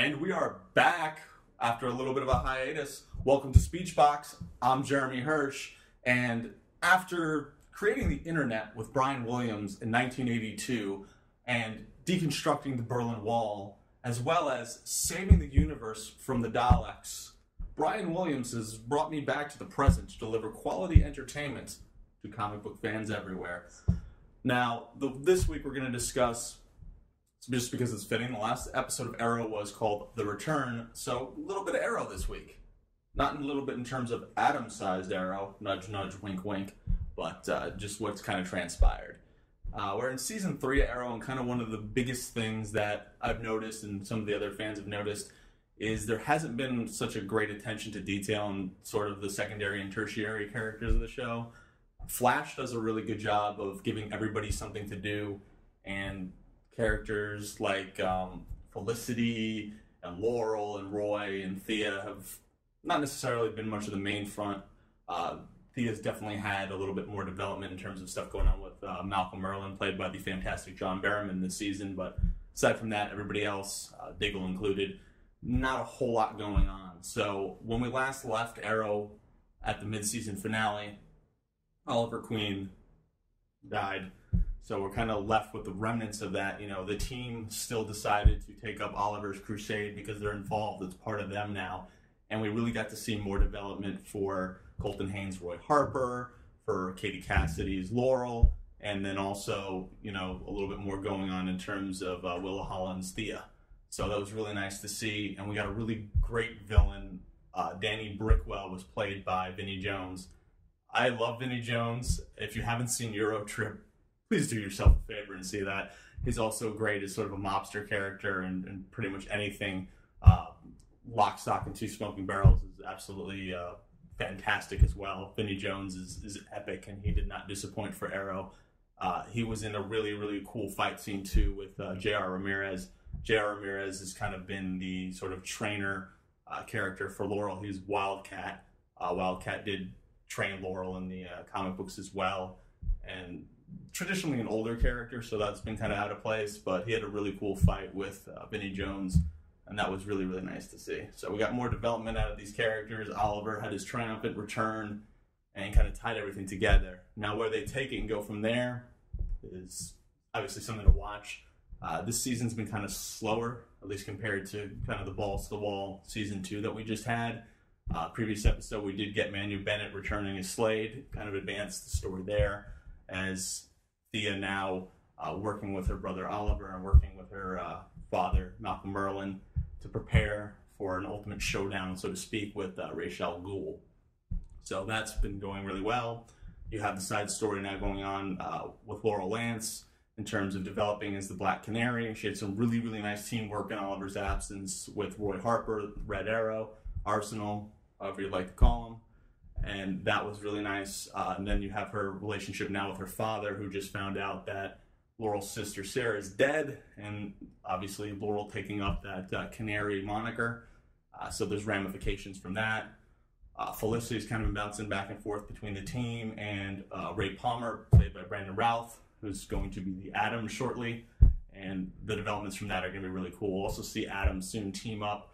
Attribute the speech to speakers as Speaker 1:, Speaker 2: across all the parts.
Speaker 1: And we are back after a little bit of a hiatus. Welcome to Speechbox. I'm Jeremy Hirsch, and after creating the internet with Brian Williams in 1982 and deconstructing the Berlin Wall, as well as saving the universe from the Daleks, Brian Williams has brought me back to the present to deliver quality entertainment to comic book fans everywhere. Now, this week we're going to discuss, just because it's fitting, the last episode of Arrow was called The Return, so a little bit of Arrow this week. Not a little bit in terms of Atom-sized Arrow, nudge, nudge, wink, wink, but just what's kind of transpired. We're in Season 3 of Arrow, and kind of one of the biggest things that I've noticed, and some of the other fans have noticed, is there hasn't been such a great attention to detail in sort of the secondary and tertiary characters of the show. Flash does a really good job of giving everybody something to do, and characters like Felicity and Laurel and Roy and Thea have not necessarily been much of the main front. Thea's definitely had a little bit more development in terms of stuff going on with Malcolm Merlyn, played by the fantastic John Barrowman this season, but aside from that, everybody else, Diggle included, not a whole lot going on. So when we last left Arrow at the mid-season finale, Oliver Queen died. So we're kind of left with the remnants of that. You know, the team still decided to take up Oliver's crusade because they're involved. It's part of them now. And we really got to see more development for Colton Haynes' Roy Harper, for Katie Cassidy's Laurel, and then also, you know, a little bit more going on in terms of Willa Holland's Thea. So that was really nice to see. And we got a really great villain. Danny Brickwell was played by Vinnie Jones. I love Vinnie Jones. If you haven't seen Euro Trip, please do yourself a favor and see that. He's also great as sort of a mobster character, and pretty much anything. Lock, Stock, and Two Smoking Barrels is absolutely fantastic as well. Vinnie Jones is epic, and he did not disappoint for Arrow. He was in a really, really cool fight scene too with J.R. Ramirez. J.R. Ramirez has kind of been the sort of trainer character for Laurel. He's Wildcat. Wildcat did train Laurel in the comic books as well, and traditionally an older character, so that's been kind of out of place, but he had a really cool fight with Vinnie Jones, and that was really, really nice to see. So we got more development out of these characters. Oliver had his triumphant return and kind of tied everything together. Now where they take it and go from there is obviously something to watch. This season's been kind of slower, at least compared to kind of the balls to the wall Season 2 that we just had. Previous episode, we did get Manu Bennett returning as Slade, kind of advanced the story there, as Thea now working with her brother Oliver and working with her father, Malcolm Merlyn, to prepare for an ultimate showdown, so to speak, with Ra's al Ghul. So that's been going really well. You have the side story now going on with Laurel Lance in terms of developing as the Black Canary. She had some really, really nice teamwork in Oliver's absence with Roy Harper, Red Arrow, Arsenal, however you'd like to call him, and that was really nice. And then you have her relationship now with her father, who just found out that Laurel's sister Sarah is dead, and obviously Laurel taking up that Canary moniker, so there's ramifications from that. Felicity's kind of been bouncing back and forth between the team and Ray Palmer, played by Brandon Routh, who's going to be the Atom shortly, and the developments from that are going to be really cool. We'll also see Atom soon team up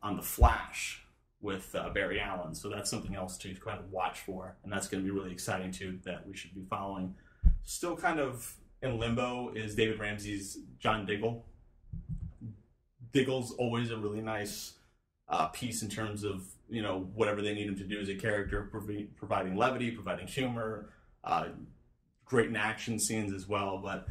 Speaker 1: on The Flash with Barry Allen, so that's something else to kind of watch for, and that's going to be really exciting too, that we should be following. Still kind of in limbo is David Ramsey's John Diggle. Diggle's always a really nice piece in terms of, you know, whatever they need him to do as a character, providing levity, providing humor, great in action scenes as well, but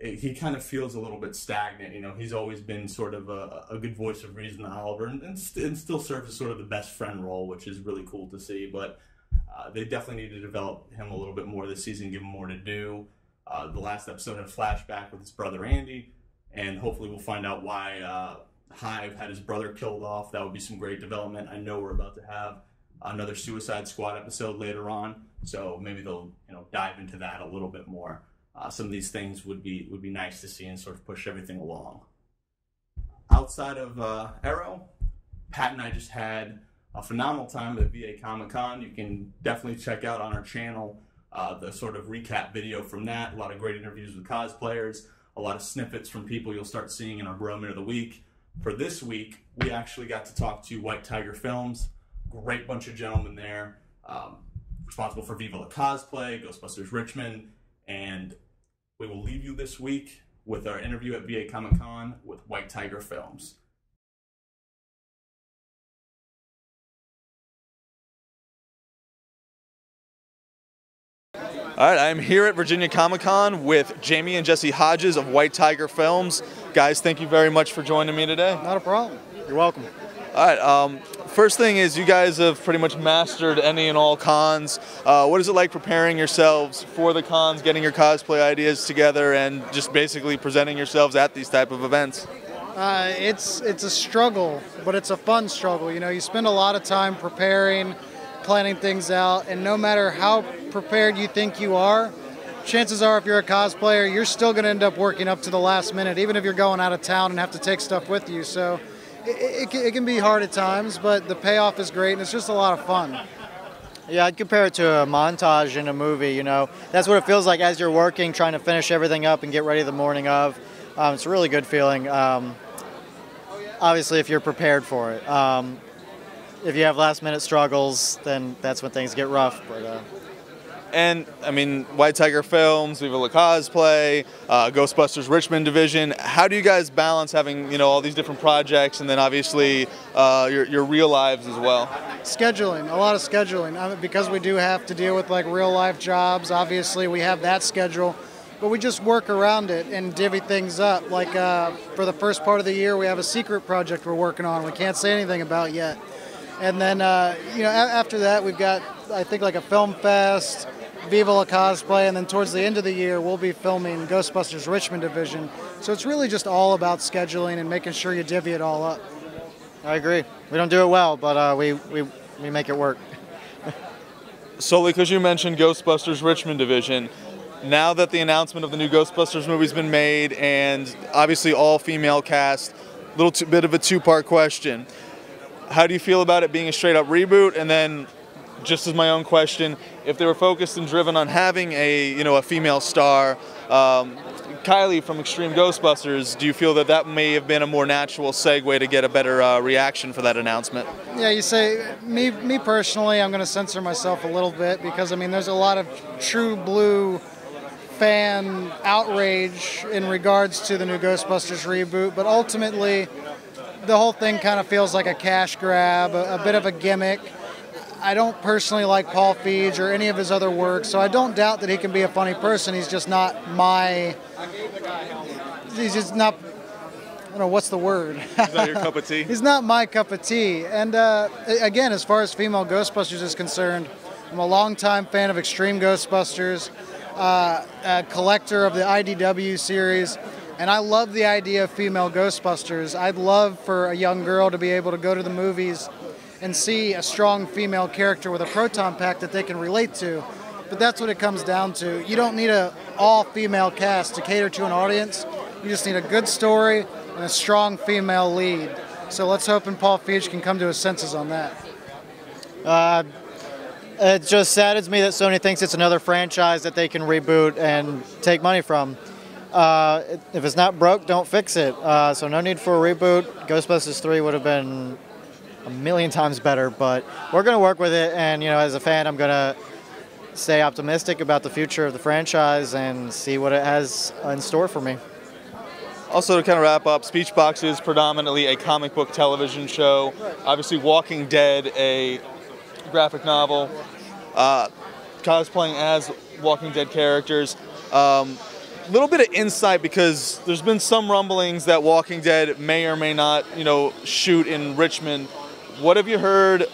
Speaker 1: he kind of feels a little bit stagnant. You know, he's always been sort of a good voice of reason to Oliver, and still serves as sort of the best friend role, which is really cool to see. But they definitely need to develop him a little bit more this season, give him more to do. The last episode had a flashback with his brother Andy, and hopefully we'll find out why Hive had his brother killed off. That would be some great development. I know we're about to have another Suicide Squad episode later on, so maybe they'll, you know, dive into that a little bit more. Some of these things would be nice to see and sort of push everything along. Outside of Arrow, Pat and I just had a phenomenal time at VA Comic-Con. You can definitely check out on our channel the sort of recap video from that. A lot of great interviews with cosplayers, a lot of snippets from people you'll start seeing in our Broment of the Week. For this week, we actually got to talk to White Tiger Filmz. Great bunch of gentlemen there, responsible for Viva La Cosplay, Ghostbusters Richmond, and we will leave you this week with our interview at VA Comic Con with White Tiger Filmz. All right, I'm here at Virginia Comic Con with Jamie and Jesse Hodges of White Tiger Filmz. Guys, thank you very much for joining me today.
Speaker 2: Not a problem. You're welcome.
Speaker 1: All right, first thing is you guys have pretty much mastered any and all cons. What is it like preparing yourselves for the cons, getting your cosplay ideas together, and just basically presenting yourselves at these type of events?
Speaker 2: It's a struggle, but it's a fun struggle. You know, you spend a lot of time preparing, planning things out, and no matter how prepared you think you are, chances are if you're a cosplayer, you're still going to end up working up to the last minute, even if you're going out of town and have to take stuff with you. So it can be hard at times, but the payoff is great, and it's just a lot of fun.
Speaker 3: Yeah, I'd compare it to a montage in a movie, you know. That's what it feels like as you're working, trying to finish everything up and get ready the morning of. It's a really good feeling, obviously, if you're prepared for it. If you have last-minute struggles, then that's when things get rough.
Speaker 1: And, I mean, White Tiger Filmz, Viva La Cosplay, Ghostbusters Richmond Division. How do you guys balance having, you know, all these different projects and then obviously your real lives as well?
Speaker 2: Scheduling, a lot of scheduling. Because we do have to deal with like real-life jobs, obviously we have that schedule. But we just work around it and divvy things up. Like for the first part of the year, we have a secret project we're working on we can't say anything about yet. And then, you know, after that, we've got, I think, like a film fest, Viva La Cosplay, and then towards the end of the year, we'll be filming Ghostbusters Richmond Division. So it's really just all about scheduling and making sure you divvy it all up.
Speaker 3: I agree. We don't do it well, but we make it work.
Speaker 1: Solely because you mentioned Ghostbusters Richmond Division, now that the announcement of the new Ghostbusters movie's been made, and obviously all female cast, bit of a two-part question. How do you feel about it being a straight-up reboot? And then, just as my own question, if they were focused and driven on having a female star, Kylie from Extreme Ghostbusters, do you feel that that may have been a more natural segue to get a better reaction for that announcement?
Speaker 2: Yeah, you say, me personally, I'm going to censor myself a little bit because, I mean, there's a lot of true blue fan outrage in regards to the new Ghostbusters reboot, but ultimately the whole thing kind of feels like a cash grab, a bit of a gimmick. I don't personally like Paul Feig or any of his other work, so I don't doubt that he can be a funny person. He's just not he's just not, I don't know, what's the word?
Speaker 1: Is that your cup of tea?
Speaker 2: He's not my cup of tea. And again, as far as female Ghostbusters is concerned, I'm a longtime fan of Extreme Ghostbusters, a collector of the IDW series, and I love the idea of female Ghostbusters. I'd love for a young girl to be able to go to the movies and see a strong female character with a proton pack that they can relate to. But that's what it comes down to. You don't need an all-female cast to cater to an audience. You just need a good story and a strong female lead. So let's hope Paul Feig can come to his senses on that.
Speaker 3: It just saddens me that Sony thinks it's another franchise that they can reboot and take money from. If it's not broke, don't fix it. So no need for a reboot. Ghostbusters 3 would have been a million times better, but we're going to work with it, and, you know, as a fan, I'm going to stay optimistic about the future of the franchise and see what it has in store for me.
Speaker 1: Also, to kind of wrap up, Speechbox is predominantly a comic book television show. Obviously, Walking Dead, a graphic novel, cosplaying as Walking Dead characters. Little bit of insight, because there's been some rumblings that Walking Dead may or may not, shoot in Richmond. What have you heard?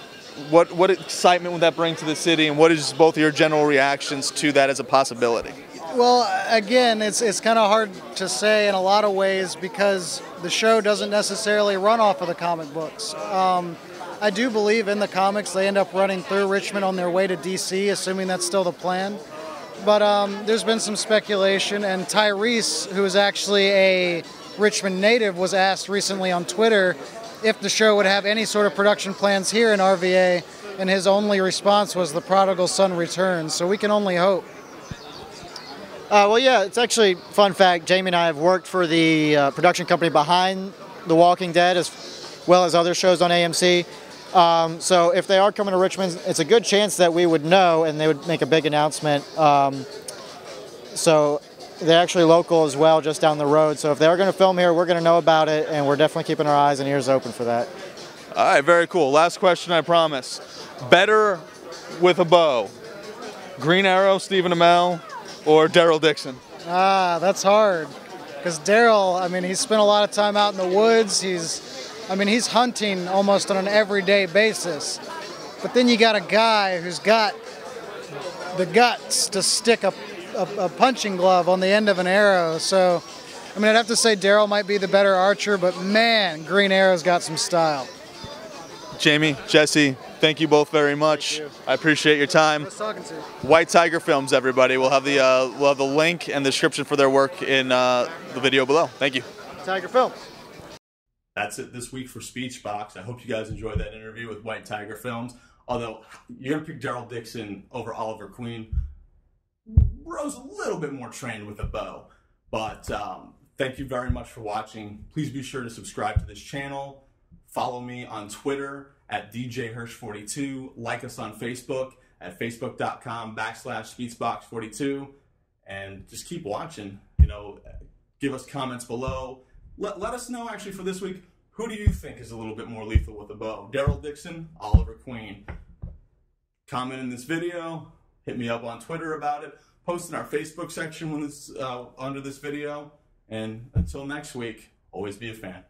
Speaker 1: What excitement would that bring to the city, and what is both of your general reactions to that as a possibility?
Speaker 2: Well, again, it's kind of hard to say in a lot of ways because the show doesn't necessarily run off of the comic books. I do believe in the comics they end up running through Richmond on their way to DC, assuming that's still the plan. But there's been some speculation, and Tyrese, who is actually a Richmond native, was asked recently on Twitter if the show would have any sort of production plans here in RVA, and his only response was the prodigal son returns, so we can only hope.
Speaker 3: Well, yeah, it's actually, fun fact, Jamie and I have worked for the production company behind The Walking Dead as well as other shows on AMC. So if they are coming to Richmond, it's a good chance that we would know and they would make a big announcement. So they're actually local as well, just down the road. So if they're going to film here, we're going to know about it, and we're definitely keeping our eyes and ears open for that.
Speaker 4: All right, very cool. Last question, I promise. Better with a bow, Green Arrow, Stephen Amell, or Daryl Dixon?
Speaker 2: That's hard. Because Daryl, I mean, he's spent a lot of time out in the woods. He's hunting almost on an everyday basis. But then you got a guy who's got the guts to stick a punching glove on the end of an arrow. So, I mean, I'd have to say Daryl might be the better archer, but man, Green Arrow's got some style.
Speaker 4: Jamie, Jesse, thank you both very much. I appreciate your time.
Speaker 2: Nice talking to you.
Speaker 4: White Tiger Filmz, everybody. We'll have the link and the description for their work in the video below. Thank you.
Speaker 3: Tiger Filmz.
Speaker 1: That's it this week for Speechbox. I hope you guys enjoyed that interview with White Tiger Filmz. Although you're gonna pick Daryl Dixon over Oliver Queen. Bro's a little bit more trained with a bow, but thank you very much for watching. Please be sure to subscribe to this channel. Follow me on Twitter at DJHirsch42. Like us on Facebook at facebook.com/Speechbox42. And just keep watching. You know, give us comments below. Let us know, actually, for this week, who do you think is a little bit more lethal with a bow? Daryl Dixon, Oliver Queen? Comment in this video. Hit me up on Twitter about it. Post in our Facebook section when this under this video. And until next week, always be a fan.